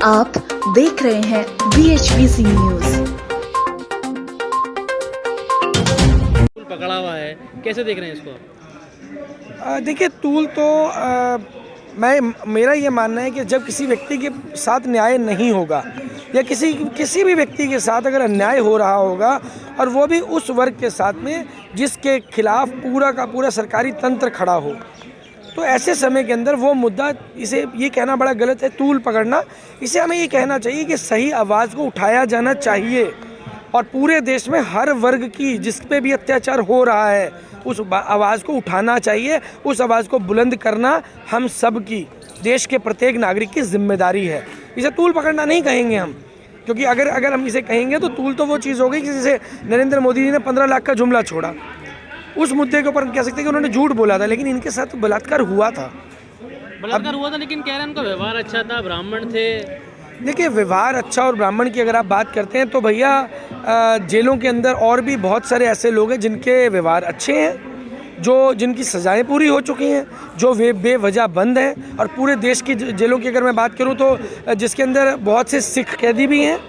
आप देख रहे हैं BHPC न्यूज। पकड़ा हुआ है, कैसे देख रहे हैं इसको? देखिए, तूल तो मेरा ये मानना है कि जब किसी व्यक्ति के साथ न्याय नहीं होगा या किसी भी व्यक्ति के साथ अगर अन्याय हो रहा होगा और वो भी उस वर्ग के साथ में जिसके खिलाफ पूरा का पूरा सरकारी तंत्र खड़ा हो, तो ऐसे समय के अंदर वो मुद्दा, इसे ये कहना बड़ा गलत है तूल पकड़ना। इसे हमें ये कहना चाहिए कि सही आवाज़ को उठाया जाना चाहिए और पूरे देश में हर वर्ग की जिस पे भी अत्याचार हो रहा है उस आवाज़ को उठाना चाहिए। उस आवाज़ को बुलंद करना हम सब की, देश के प्रत्येक नागरिक की जिम्मेदारी है। इसे तूल पकड़ना नहीं कहेंगे हम, क्योंकि अगर हम इसे कहेंगे तो तूल तो वो चीज़ हो गई कि जैसे नरेंद्र मोदी जी ने 15 लाख का जुमला छोड़ा, उस मुद्दे के ऊपर हम कह सकते हैं कि उन्होंने झूठ बोला था, लेकिन इनके साथ बलात्कार हुआ था। लेकिन कह रहे हैं उनका व्यवहार अच्छा था, ब्राह्मण थे। देखिए, व्यवहार अच्छा और ब्राह्मण की अगर आप बात करते हैं तो भैया जेलों के अंदर और भी बहुत सारे ऐसे लोग हैं जिनके व्यवहार अच्छे हैं, जिनकी सजाएं पूरी हो चुकी हैं, जो वे बेवजह बंद हैं। और पूरे देश की जेलों की अगर मैं बात करूं तो जिसके अंदर बहुत से सिख कैदी भी हैं,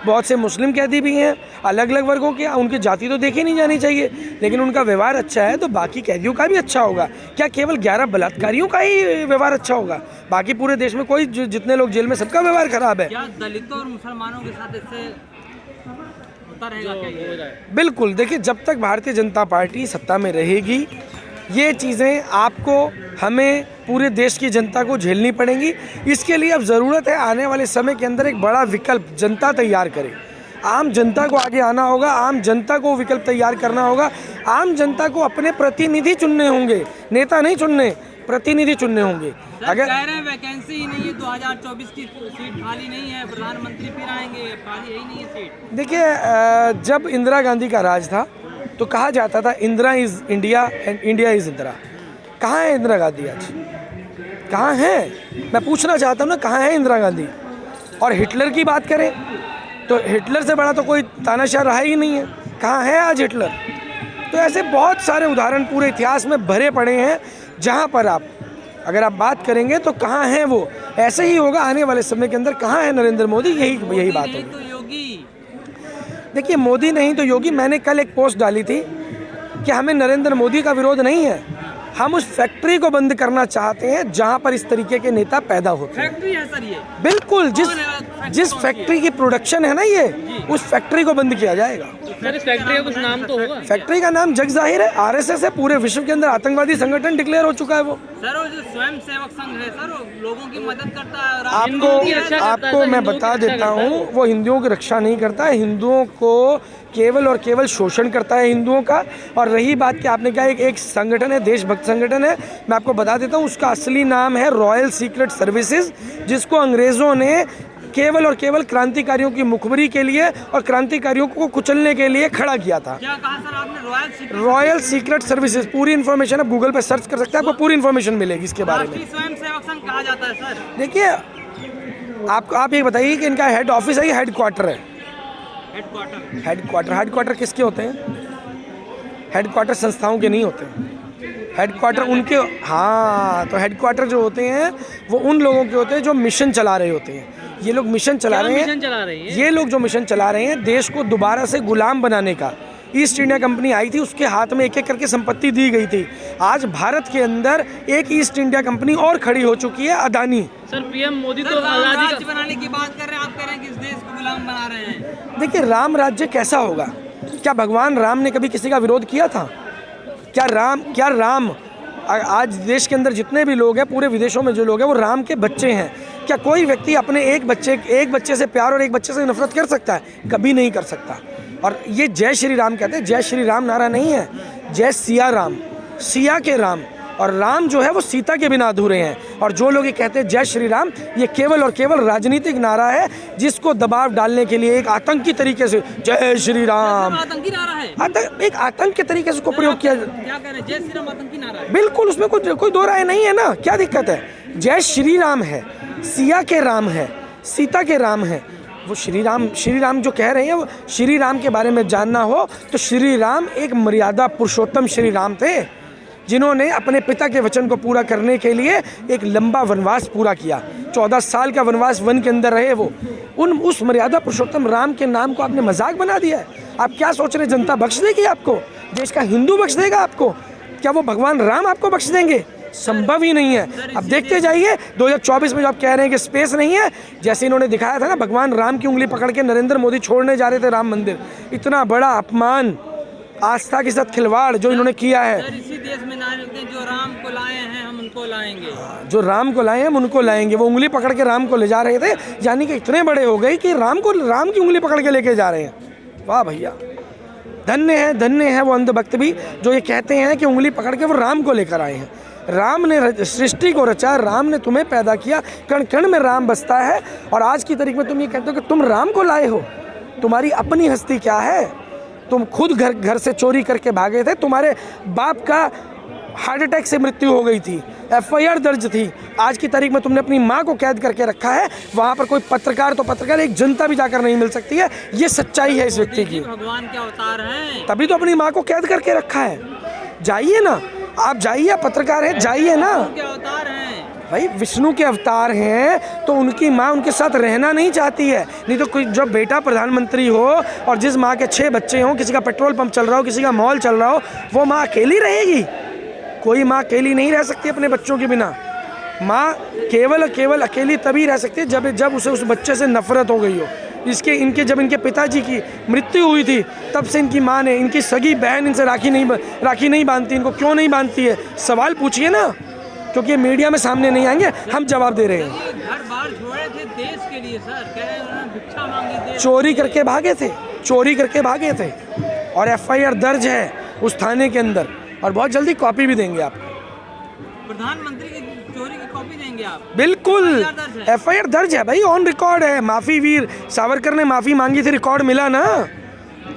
बहुत से मुस्लिम कैदी भी हैं, अलग अलग वर्गों के। उनकी जाति तो देखी नहीं जानी चाहिए, लेकिन उनका व्यवहार अच्छा है तो बाकी कैदियों का भी अच्छा होगा। क्या केवल 11 बलात्कारियों का ही व्यवहार अच्छा होगा? बाकी पूरे देश में कोई जितने लोग जेल में सबका व्यवहार खराब है? क्या दलितों और मुसलमानों के साथ इससे होता रहेगा क्या? बिल्कुल। देखिए, जब तक भारतीय जनता पार्टी सत्ता में रहेगी ये चीज़ें आपको, हमें, पूरे देश की जनता को झेलनी पड़ेंगी। इसके लिए अब ज़रूरत है आने वाले समय के अंदर एक बड़ा विकल्प जनता तैयार करे। आम जनता को आगे आना होगा, आम जनता को विकल्प तैयार करना होगा। आम जनता को अपने प्रतिनिधि चुनने होंगे, नेता नहीं चुनने, प्रतिनिधि चुनने होंगे। अगर कह रहे हैं वैकेंसी ही नहीं है, 2024 की सीट खाली नहीं है, प्रधानमंत्री फिर आएंगे, खाली यही नहीं है सीट। देखिए, जब इंदिरा गांधी का राज था तो कहा जाता था Indira is India and India is Indira. कहाँ है इंदिरा गांधी आज? कहाँ है? मैं पूछना चाहता हूँ ना, कहाँ है इंदिरा गांधी? और हिटलर की बात करें तो हिटलर से बड़ा तो कोई तानाशाह रहा ही नहीं है। कहाँ है आज हिटलर? तो ऐसे बहुत सारे उदाहरण पूरे इतिहास में भरे पड़े हैं जहाँ पर अगर आप बात करेंगे तो कहाँ हैं वो। ऐसे ही होगा आने वाले समय के अंदर। कहाँ है नरेंद्र मोदी? यही बात है। तो योगी, देखिए, मोदी नहीं तो योगी। मैंने कल एक पोस्ट डाली थी कि हमें नरेंद्र मोदी का विरोध नहीं है, हम उस फैक्ट्री को बंद करना चाहते हैं जहां पर इस तरीके के नेता पैदा होते हैं। फैक्ट्री है सर ये? बिल्कुल। जिस फैक्ट्री की प्रोडक्शन है ना ये, उस फैक्ट्री को बंद किया जाएगा। सर, इस फैक्ट्री का कुछ नाम तो होगा? फैक्ट्री का नाम जग जाहिर है, RSS है। पूरे विश्व के अंदर आतंकवादी संगठन डिक्लेयर हो चुका है वो। सर, वो जो स्वयं सेवक संघ है सर, वो लोगों की मदद करता है। आपको मैं बता देता हूँ, वो हिंदुओं की रक्षा नहीं करता है, हिंदुओं को केवल और केवल शोषण करता है हिंदुओं का। और रही बात कि आपने कहा एक संगठन है, देशभक्त संगठन है, मैं आपको बता देता हूँ उसका असली नाम है रॉयल सीक्रेट सर्विसेज, जिसको अंग्रेज़ों ने केवल और केवल क्रांतिकारियों की मुखबरी के लिए और क्रांतिकारियों को कुचलने के लिए खड़ा किया था। क्या कहा सर आपने? Royal secret services. पूरी इन्फॉर्मेशन आप गूगल पे सर्च कर सकते हैं, आपको पूरी इन्फॉर्मेशन मिलेगी इसके बारे में। स्वयं सेवक संघ कहा जाता है सर। देखिए, आप ये बताइए कि इनका हेड ऑफिस है या हेड क्वार्टर है? हेडक्वार्टर किसके होते हैं? हेडक्वार्टर संस्थाओं के नहीं होते हैं। हेडक्वार्टर उनके, हाँ, तो हेडक्वार्टर जो होते हैं वो उन लोगों के होते हैं जो मिशन चला रहे होते हैं। ये लोग मिशन चला रहे हैं। ये लोग जो मिशन चला रहे हैं देश को दोबारा से गुलाम बनाने का। ईस्ट इंडिया कंपनी आई थी, उसके हाथ में एक एक करके संपत्ति दी गई थी। आज भारत के अंदर एक ईस्ट इंडिया कंपनी और खड़ी हो चुकी है, अदानी। सर, PM मोदी तो राज्य बनाने की बात कर रहे हैं, आप कह रहे हैं कि इस देश को गुलाम बना रहे हैं। देखिए, राम राज्य कैसा होगा? क्या भगवान राम ने कभी किसी का विरोध किया था? क्या राम आज देश के अंदर जितने भी लोग हैं, पूरे विदेशों में जो लोग हैं, वो राम के बच्चे हैं। क्या कोई व्यक्ति अपने एक बच्चे से प्यार और एक बच्चे से नफरत कर सकता है? कभी नहीं कर सकता। और ये जय श्री राम कहते हैं, जय श्री राम नारा नहीं है, जय सिया राम, सिया के राम। और राम जो है वो सीता के बिना अधूरे हैं। और जो लोग ये कहते हैं जय श्री राम, ये केवल और केवल राजनीतिक नारा है जिसको दबाव डालने के लिए एक आतंकी तरीके से जय श्री राम, आतंकी नारा है, एक आतंक के तरीके से को प्रयोग किया। क्या कह रहे हैं? जय श्री राम आतंकी नारा है। बिल्कुल, उसमें कोई दो राय नहीं है ना। क्या दिक्कत है? जय श्री राम है, सिया के राम है, सीता के राम है। वो श्री राम जो कह रहे हैं, वो श्री राम के बारे में जानना हो तो श्री राम एक मर्यादा पुरुषोत्तम श्री राम थे। जिन्होंने अपने पिता के वचन को पूरा करने के लिए एक लंबा वनवास पूरा किया। 14 साल का वनवास वन के अंदर रहे वो। उस मर्यादा पुरुषोत्तम राम के नाम को आपने मजाक बना दिया है। आप क्या सोच रहे, जनता बख्श देगी आपको? देश का हिंदू बख्श देगा आपको? क्या वो भगवान राम आपको बख्श देंगे? संभव ही नहीं है। अब देखते जाइए 2024 में जो आप कह रहे हैं कि स्पेस नहीं है, जैसे इन्होंने दिखाया था ना, भगवान राम की उंगली पकड़ के नरेंद्र मोदी छोड़ने जा रहे थे राम मंदिर। इतना बड़ा अपमान, आस्था के साथ खिलवाड़ जो इन्होंने किया है। सर, इसी देश में ना रहते जो राम को लाए हैं हम उनको लाएंगे। जो राम को लाए हैं हम उनको लाएंगे। वो उंगली पकड़ के राम को ले जा रहे थे, यानी कि इतने बड़े हो गए कि राम की उंगली पकड़ के लेके जा रहे हैं। वाह भैया, धन्य है वो अंधभक्त भी जो ये कहते हैं कि उंगली पकड़ के वो राम को लेकर आए हैं। राम ने सृष्टि को रचा, राम ने तुम्हें पैदा किया, कण कण में राम बसता है। और आज की तारीख में तुम ये कहते हो कि तुम राम को लाए हो। तुम्हारी अपनी हस्ती क्या है? तुम खुद घर से चोरी करके भागे थे। तुम्हारे बाप का हार्ट अटैक से मृत्यु हो गई थी, FIR दर्ज थी। आज की तारीख में तुमने अपनी माँ को कैद करके रखा है। वहाँ पर कोई पत्रकार, एक जनता भी जाकर नहीं मिल सकती है। ये सच्चाई है इस व्यक्ति की। भगवान के अवतार हैं, तभी तो अपनी माँ को कैद करके रखा है। जाइए ना, आप जाइए, पत्रकार हैं, जाइए ना। के अवतार हैं भाई, विष्णु के अवतार हैं तो उनकी माँ उनके साथ रहना नहीं चाहती है। नहीं तो कोई जो बेटा प्रधानमंत्री हो और जिस माँ के 6 बच्चे हों, किसी का पेट्रोल पंप चल रहा हो, किसी का मॉल चल रहा हो, वो माँ अकेली रहेगी? कोई माँ अकेली नहीं रह सकती अपने बच्चों के बिना। माँ केवल अकेली तभी रह सकती है जब उसे उस बच्चे से नफरत हो गई हो। जब इनके पिताजी की मृत्यु हुई थी, तब से इनकी माँ ने, इनकी सगी बहन इनसे राखी नहीं बांधती। इनको क्यों नहीं बांधती है? सवाल पूछिए ना, क्योंकि ये मीडिया में सामने नहीं आएंगे, हम जवाब दे रहे हैं। घर बार छोड़े थे देश के लिए सर, कह रहे हैं भिक्षा मांगी देश। चोरी करके भागे थे और FIR दर्ज है उस थाने के अंदर, और बहुत जल्दी कॉपी भी देंगे आपको। प्रधानमंत्री की चोरी की कॉपी देंगे आप? बिल्कुल, FIR दर्ज है भाई, ऑन रिकॉर्ड है। माफी वीर सावरकर ने माफी मांगी थी, रिकॉर्ड मिला ना,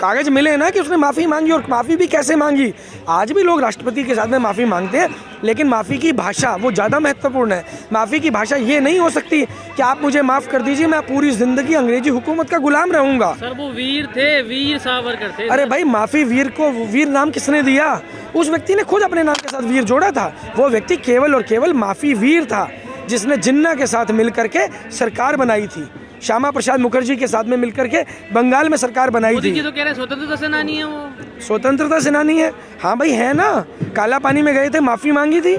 कागज मिले ना कि उसने माफी मांगी। और माफी भी कैसे मांगी? आज भी लोग राष्ट्रपति के साथ में माफी मांगते हैं, लेकिन माफी की भाषा वो ज़्यादा महत्वपूर्ण है। माफी की भाषा ये नहीं हो सकती कि आप मुझे माफ कर दीजिए, मैं पूरी जिंदगी अंग्रेजी हुकूमत का गुलाम रहूंगा। सर, वो वीर थे, वीर सावरकर थे। अरे भाई, माफी वीर को वीर नाम किसने दिया? उस व्यक्ति ने खुद अपने नाम के साथ वीर जोड़ा था। वो व्यक्ति केवल और केवल माफी वीर था, जिसने जिन्ना के साथ मिल करके सरकार बनाई थी। श्यामा प्रसाद मुखर्जी के साथ में मिलकर के बंगाल में सरकार बनाई थी। तो कह रहे स्वतंत्रता सेनानी है वो। स्वतंत्रता सेनानी है, हाँ भाई है ना। काला पानी में गए थे, माफ़ी मांगी थी।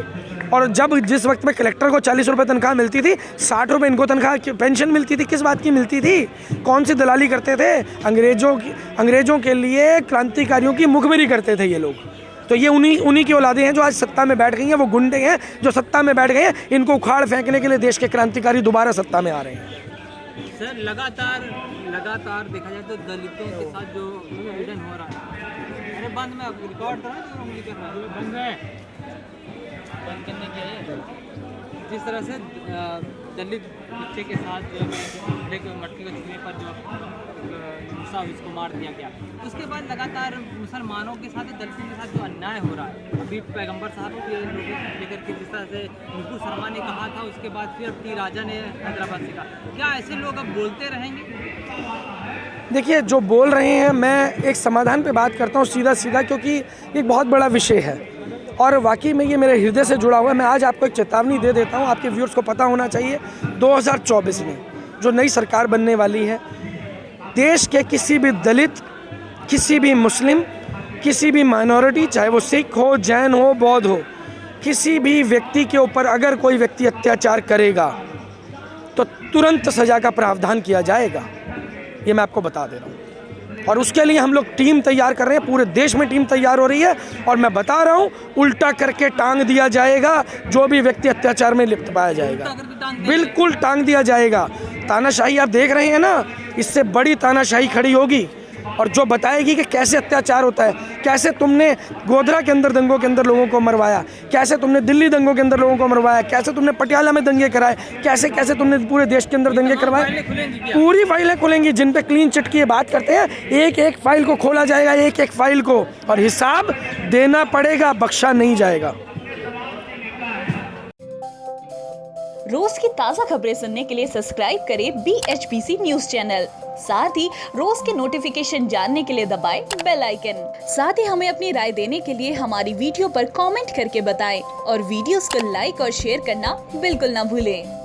और जिस वक्त में कलेक्टर को 40 रुपये तनख्वाह मिलती थी, 60 रुपये इनको तनख्वाह पेंशन मिलती थी। किस बात की मिलती थी? कौन सी दलाली करते थे? अंग्रेजों के लिए क्रांतिकारियों की मुखबिरी करते थे ये लोग। तो ये उन्हीं की औलादें हैं जो आज सत्ता में बैठ गई हैं। वो गुंडे हैं जो सत्ता में बैठ गए हैं। इनको उखाड़ फेंकने के लिए देश के क्रांतिकारी दोबारा सत्ता में आ रहे हैं। सर, लगातार देखा जाए तो दलितों के साथ जो पीड़न हो रहा है, अरे बंद में रिकॉर्ड कर रहा है, उंगली कर रहा है, बंद है, बंद करने के लिए। जिस तरह से दलित बच्चे के साथ जो मटकी को छूने पर जो उसको मार दिया गया, उसके बाद लगातार मुसलमानों के साथ, दलितों के साथ जो अन्याय हो रहा है, अभी पैगंबर साहब के लोगों को लेकर के जिस तरह से नुपुर शर्मा ने कहा था, उसके बाद फिर टी राजा ने हैदराबाद से कहा, क्या ऐसे लोग अब बोलते रहेंगे? देखिए, जो बोल रहे हैं, मैं एक समाधान पे बात करता हूँ सीधा, क्योंकि एक बहुत बड़ा विषय है और वाकई में ये मेरे हृदय से जुड़ा हुआ है। मैं आज आपको एक चेतावनी दे देता हूँ, आपके व्यूअर्स को पता होना चाहिए। 2024 में जो नई सरकार बनने वाली है, देश के किसी भी दलित, किसी भी मुस्लिम, किसी भी माइनॉरिटी, चाहे वो सिख हो, जैन हो, बौद्ध हो, किसी भी व्यक्ति के ऊपर अगर कोई व्यक्ति अत्याचार करेगा तो तुरंत सजा का प्रावधान किया जाएगा। ये मैं आपको बता दे रहा हूँ। और उसके लिए हम लोग टीम तैयार कर रहे हैं, पूरे देश में टीम तैयार हो रही है। और मैं बता रहा हूँ, उल्टा करके टांग दिया जाएगा जो भी व्यक्ति अत्याचार में लिप्त पाया जाएगा। बिल्कुल टांग दिया जाएगा। तानाशाही आप देख रहे हैं ना, इससे बड़ी तानाशाही खड़ी होगी और जो बताएगी कि कैसे अत्याचार होता है, कैसे तुमने गोधरा के अंदर दंगों के अंदर लोगों को मरवाया, कैसे तुमने दिल्ली दंगों के अंदर लोगों को मरवाया, कैसे तुमने पटियाला में दंगे कराए, कैसे तुमने पूरे देश के अंदर दंगे करवाए। पूरी फाइलें खुलेंगी जिन पे क्लीन चिट की बात करते हैं। एक फाइल को खोला जाएगा, एक फाइल को, और हिसाब देना पड़ेगा, बख्शा नहीं जाएगा। रोज की ताज़ा खबरें सुनने के लिए सब्सक्राइब करें BHPC न्यूज चैनल। साथ ही रोज के नोटिफिकेशन जानने के लिए दबाएं बेल आइकन। साथ ही हमें अपनी राय देने के लिए हमारी वीडियो पर कमेंट करके बताएं और वीडियोस को लाइक और शेयर करना बिल्कुल ना भूलें।